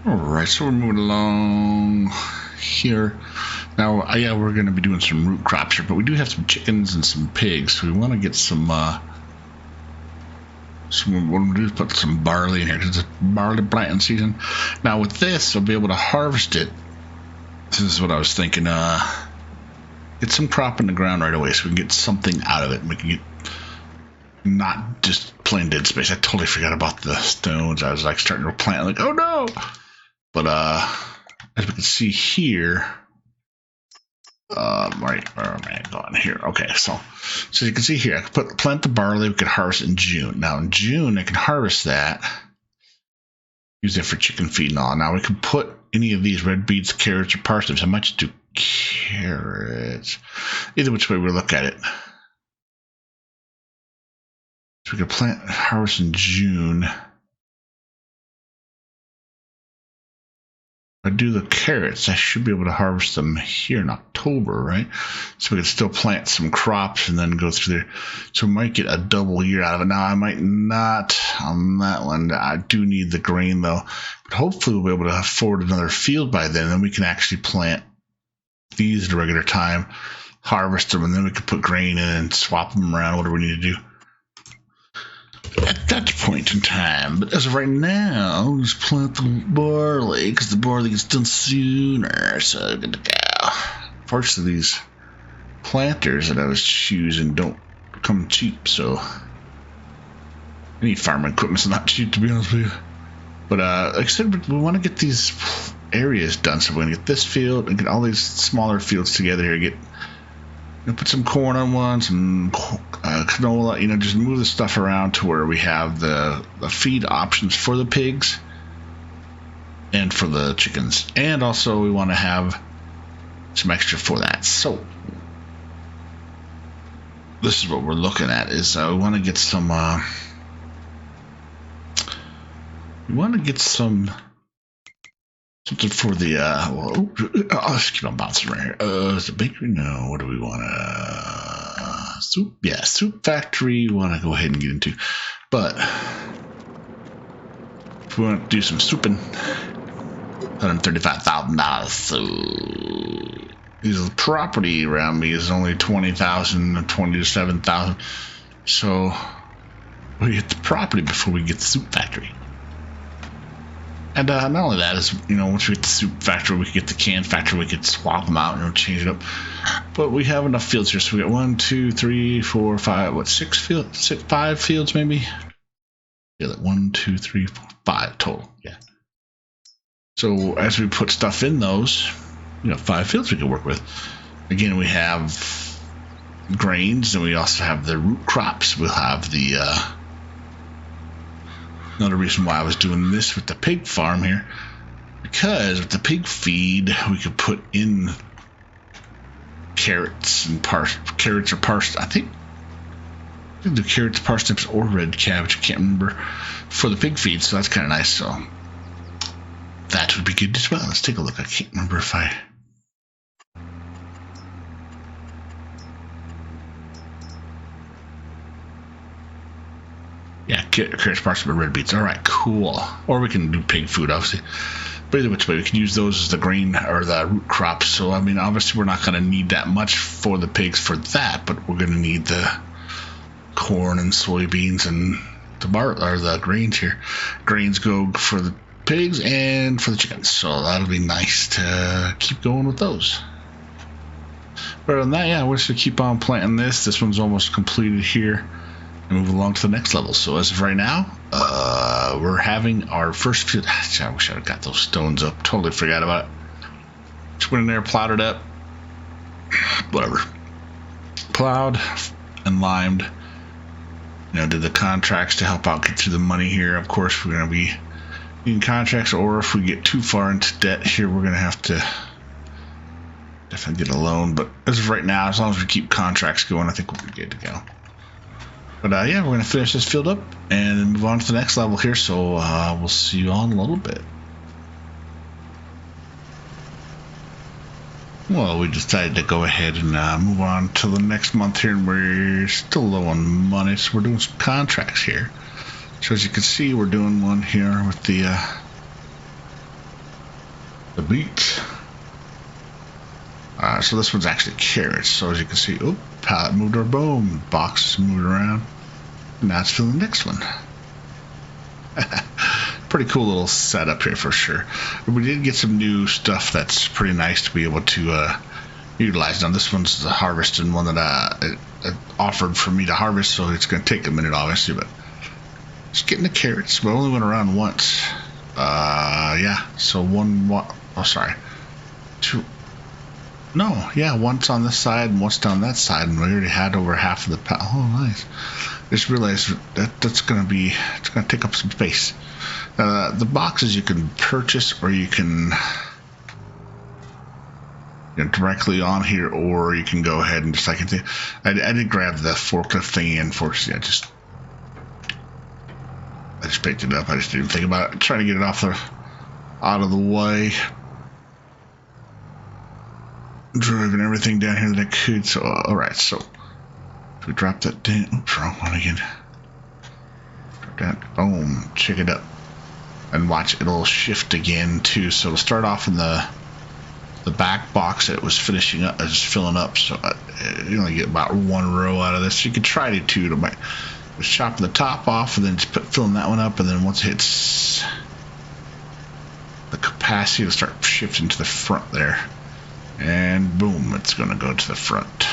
Alright, so we're moving along here. Now, yeah, we're going to be doing some root crops here, but we do have some chickens and some pigs, so we want to get some, what we'll do is put some barley in here, because it's barley planting season. Now, with this, I'll be able to harvest it. This is what I was thinking, get some crop in the ground right away, so we can get something out of it, and we can get not just plain dead space. I totally forgot about the stones. I was like starting to plant, like, oh no! But as we can see here, right, where am I going here? Okay, so you can see here, I could plant the barley. We could harvest in June. Now in June, I can harvest that, use it for chicken feed and all. Now we can put any of these red beets, carrots, or parsnips. I might just do carrots. Either which way we look at it. So we could plant, harvest in June. I do the carrots, I should be able to harvest them here in October, right? So we could still plant some crops and then go through there. So we might get a double year out of it. Now, I might not on that one. I do need the grain, though. But hopefully we'll be able to afford another field by then. Then we can actually plant these at a regular time, harvest them, and then we can put grain in and swap them around, whatever we need to do at that point in time. But as of right now, let's plant the barley, because the barley gets done sooner, so good to go. Unfortunately, these planters that I was choosing don't come cheap, so any farming equipment's not cheap, to be honest with you. But like I said, we want to get these areas done, so we're going to get this field and get all these smaller fields together here, get put some corn on one, some canola, just move the stuff around to where we have the feed options for the pigs and for the chickens. And also we want to have some extra for that. So this is what we're looking at, is we want to get some, something for the, let's keep on bouncing right here. Is it bakery? No, what do we want to, soup? Yeah, soup factory we want to go ahead and get into. But if we want to do some souping, $135,000. So the property around me is only $20,000, 20 to 7,000. So we get the property before we get the soup factory. And not only that, is once we get the soup factory, we can get the can factory, we could swap them out and change it up. But we have enough fields here, so we got 1, 2, 3, 4, 5, 6 fields, 5 fields maybe. Yeah, like 1, 2, 3, 4, 5 total. Yeah. So as we put stuff in those, 5 fields we can work with. Again, we have grains, and we also have the root crops. We'll have the another reason why I was doing this with the pig farm here, because with the pig feed we could put in carrots and carrots or parsnips. I think the carrots, parsnips, or red cabbage. I can't remember, for the pig feed. So that's kind of nice. So that would be good as well. Let's take a look. I can't remember if I. Yeah, carrots, parsnips, and red beets. All right, cool. Or we can do pig food, obviously. But either which way, we can use those as the grain or the root crops. So, I mean, obviously, we're not going to need that much for the pigs for that, but we're going to need the corn and soybeans and the grains here. Grains go for the pigs and for the chickens. So that'll be nice to keep going with those. But other than that, yeah, we're just going to keep on planting this. This one's almost completed here. And move along to the next level. So as of right now, we're having our first field. I wish I had got those stones up. Totally forgot about it. Just went in there, plowed it up. Whatever. Plowed and limed. Did the contracts to help out get through the money here. Of course, we're going to be needing contracts, or if we get too far into debt here, we're going to have to definitely get a loan. But as of right now, as long as we keep contracts going, I think we'll be good to go. But yeah, we're going to finish this field up and move on to the next level here. So we'll see you all in a little bit. Well, we decided to go ahead and move on to the next month here, and we're still low on money, so we're doing some contracts here. So as you can see, we're doing one here with the beets. So this one's actually carrots. So as you can see, oh, pallet moved our boom, boxes moved around. And now it's filling the next one. Pretty cool little setup here for sure. We did get some new stuff that's pretty nice to be able to utilize. Now this one's the harvesting one that it offered for me to harvest, so it's going to take a minute obviously, but just getting the carrots. We only went around once. Yeah, so once on this side and once down that side, and we already had over half of the pallet. Oh, nice. Just realized that's going to take up some space. The boxes you can purchase, or you can directly on here, or you can go ahead and just I did grab the forklift thingy, and unfortunately I just picked it up. I just didn't think about it. Trying to get it out of the way. Driving everything down here that I could. So alright, so we drop that down. Oops, wrong one again. Drop that. Boom. Check it up. And watch, it'll shift again too. So it'll start off in the back box that it was finishing up, just filling up. So you only get about one row out of this. You could try to too. Just chop the top off and then just filling that one up, and then once it hits the capacity, it'll start shifting to the front there. And boom, it's going to go to the front.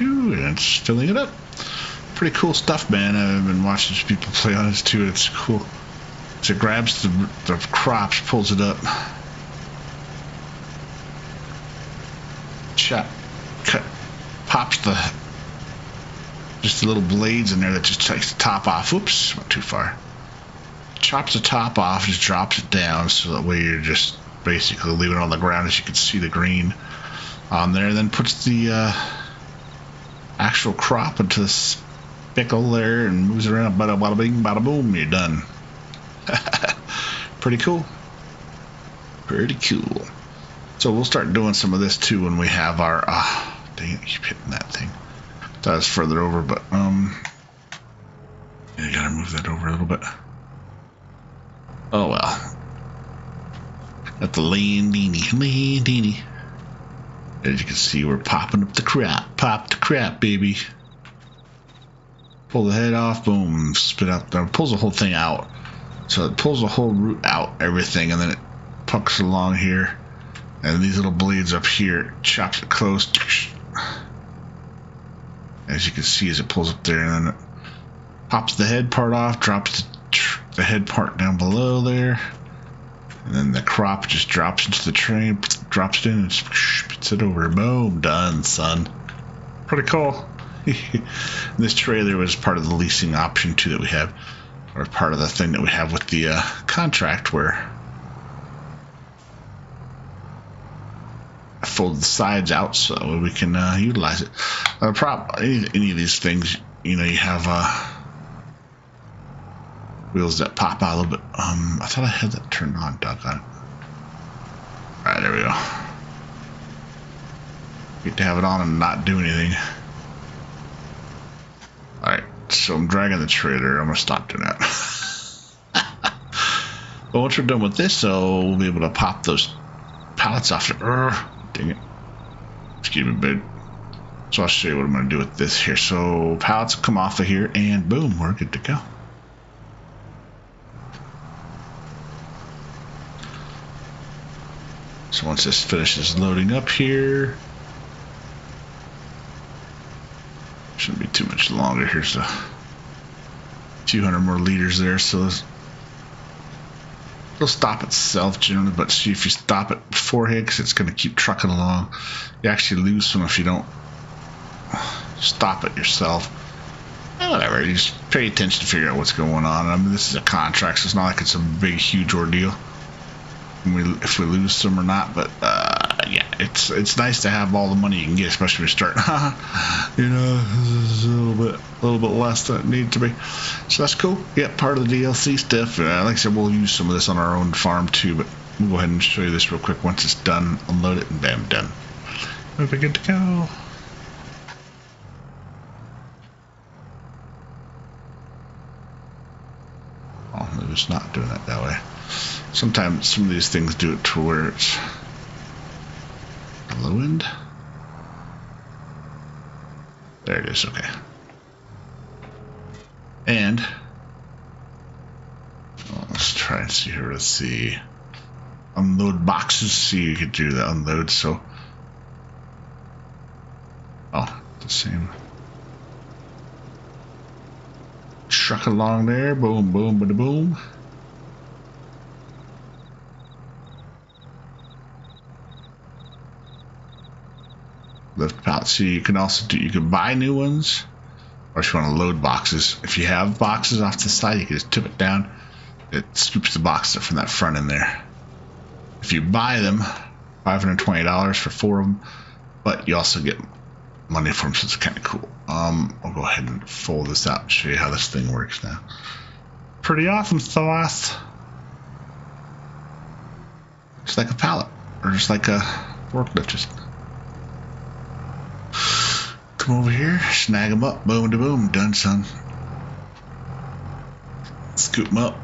And it's filling it up. Pretty cool stuff, man. I've been watching people play on this too. It's cool. So it grabs the crops, pulls it up. Chop, cut, pops just the little blades in there that just takes the top off. Oops, went too far. Chops the top off, just drops it down, so that way you're just basically leaving it on the ground, as you can see the green on there. Then puts the actual crop into the spickle there and moves it around. Bada bada bing, bada boom, you're done. Pretty cool. Pretty cool. So we'll start doing some of this too when we have our. Dang it, I keep hitting that thing. That was further over, but yeah, you gotta move that over a little bit. Oh well. At the landini. As you can see, we're popping up the crap. Pop the crap, baby. Pull the head off, boom, spit out there. Pulls the whole thing out. So it pulls the whole root out, everything, and then it pucks along here. And these little blades up here, chops it close. As you can see, as it pulls up there, and then it pops the head part off, drops the head part down below there, and then the crop just drops into the tray, drops it in, and spits it over. Boom, done, son. Pretty cool. This trailer was part of the leasing option too that we have, or part of the thing that we have with the contract, where I fold the sides out so we can utilize it. Any of these things, you have wheels that pop out a little bit. I thought I had that turned on, doggone it. Alright, there we go. Get to have it on and not do anything. Alright, so I'm dragging the trailer. I'm going to stop doing that. But once we're done with this, so we'll be able to pop those pallets off. Dang it. Excuse me, babe. So I'll show you what I'm going to do with this here. So pallets will come off of here, and boom, we're good to go. So once this finishes loading up here, shouldn't be too much longer. Here's a 200 more liters there, so it'll stop itself generally, but see, if you stop it beforehand, because it's going to keep trucking along, you actually lose some if you don't stop it yourself. Whatever, you just pay attention to figure out what's going on. I mean, this is a contract, so it's not like it's a big, huge ordeal if we lose some or not, but yeah, it's nice to have all the money you can get, especially when you start. You know, this is a little bit less than it needs to be. So that's cool. Yeah, part of the DLC stuff. Like I said, we'll use some of this on our own farm too. But we'll go ahead and show you this real quick. Once it's done, unload it, and bam, done. We're good to go. Oh, maybe it's not doing it that way. Sometimes some of these things do it to where it's low end. There it is, okay. And let's try and see here. Let's see. Unload boxes. See, you could do the unload. So, oh, the same. Truck along there. Boom, boom, bada boom. Lift out. See, you can also do. You can buy new ones, or if you want to load boxes. If you have boxes off to the side, you can just tip it down. It scoops the boxes up from that front in there. If you buy them, $520 for 4 of them, but you also get money for them, so it's kind of cool. I'll go ahead and fold this out and show you how this thing works now. Pretty awesome sauce. Just like a pallet, or just like a forklift. Just come over here, snag them up, boom to boom, done, son. Scoop them up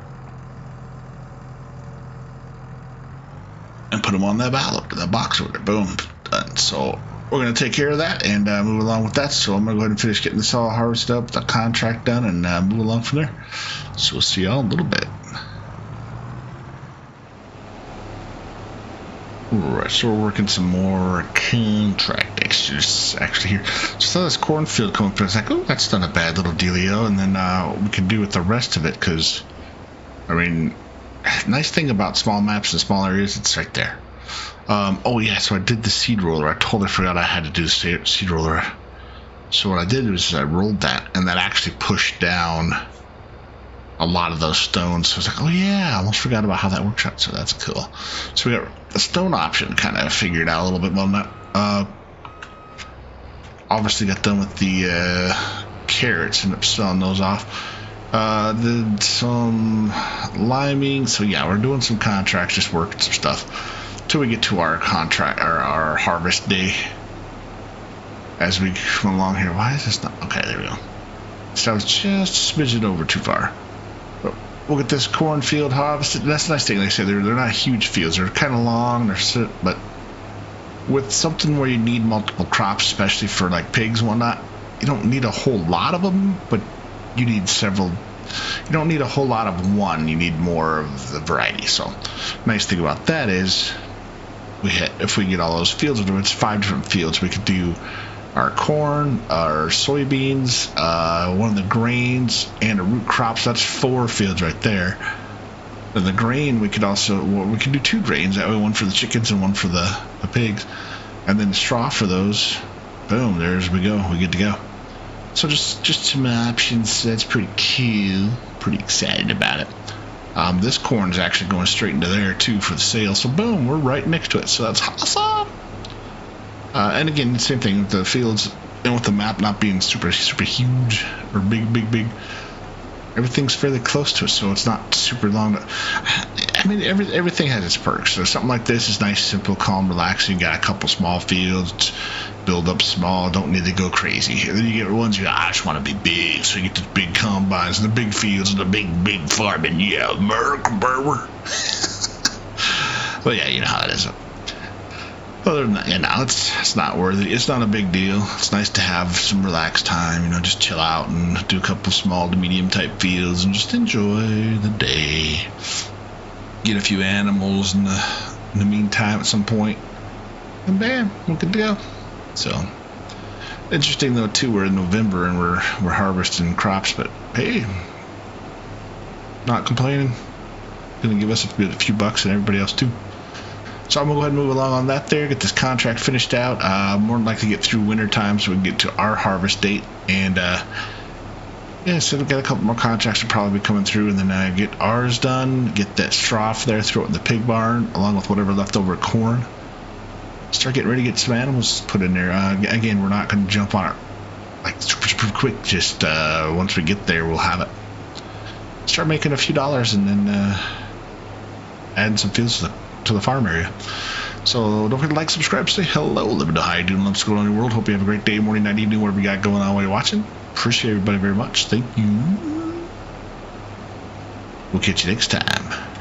and put them on that ballot, that box over there, boom, done. So we're going to take care of that and move along with that. So I'm going to go ahead and finish getting this all harvested up, the contract done, and move along from there. So we'll see y'all in a little bit. Alright, so we're working some more contract extras actually here. Just saw this cornfield come up, and I was like, oh, that's not a bad little dealio. And then we can do with the rest of it, because, I mean, nice thing about small maps and small areas, it's right there. Oh yeah, so I did the seed roller. I totally forgot I had to do the seed roller. So what I did was I rolled that, and that actually pushed down a lot of those stones. So I was like, oh yeah, I almost forgot about how that works out. So that's cool. So we got the stone option kind of figured out a little bit more than that. Obviously got done with the carrots, ended up selling those off. Did some liming. So yeah, we're doing some contracts, just working some stuff till we get to our contract, or our harvest day. As we come along here, why is this not okay? There we go. So I was just a smidgen over too far. But we'll get this cornfield harvested. That's the nice thing. Like I said, they're not huge fields. They're kind of long. But with something where you need multiple crops, especially for like pigs and whatnot, you don't need a whole lot of them, but you need several. You don't need a whole lot of one. You need more of the variety. So, nice thing about that is, if we get all those fields, it's 5 different fields. We could do our corn, our soybeans, one of the grains, and a root crops. That's 4 fields right there. And the grain, we could do 2 grains. That way, one for the chickens and one for the pigs. And then the straw for those. Boom, there's we go. We good to go. So just some options. That's pretty cool. Pretty excited about it. This corn is actually going straight into there too for the sale. So boom, we're right next to it. So that's awesome. And again, same thing with the fields and with the map not being super huge or big. Everything's fairly close to it, so it's not super long. I mean, everything has its perks. So something like this is nice, simple, calm, relaxing. You got a couple small fields, build up small, don't need to go crazy. And then you get ones I just want to be big, so you get the big combines and the big fields and the big farming. Yeah, Merc Burwer. Well, yeah, you know how it is. Other than that, it's not worthy. It's not a big deal. It's nice to have some relaxed time, just chill out and do a couple small to medium type fields and just enjoy the day. Get a few animals in the meantime at some point, and bam, we're good to go. So interesting though too. We're in November and we're harvesting crops, but hey, not complaining. Gonna give us a few bucks and everybody else too. So I'm going to go ahead and move along on that there, get this contract finished out. More than likely get through winter time so we can get to our harvest date. And, yeah, so we've got a couple more contracts will probably be coming through. And then get ours done, get that straw there, throw it in the pig barn, along with whatever leftover corn. start getting ready to get some animals put in there. Again, we're not going to jump on it like super quick. Just once we get there, we'll have it. Start making a few dollars and then adding some fields to the farm area. So don't forget to like, subscribe, say hello, let me know how you doing, what's going on in your world. Hope you have a great day, morning, night, evening, whatever you got going on while you're watching. Appreciate everybody very much. Thank you. We'll catch you next time.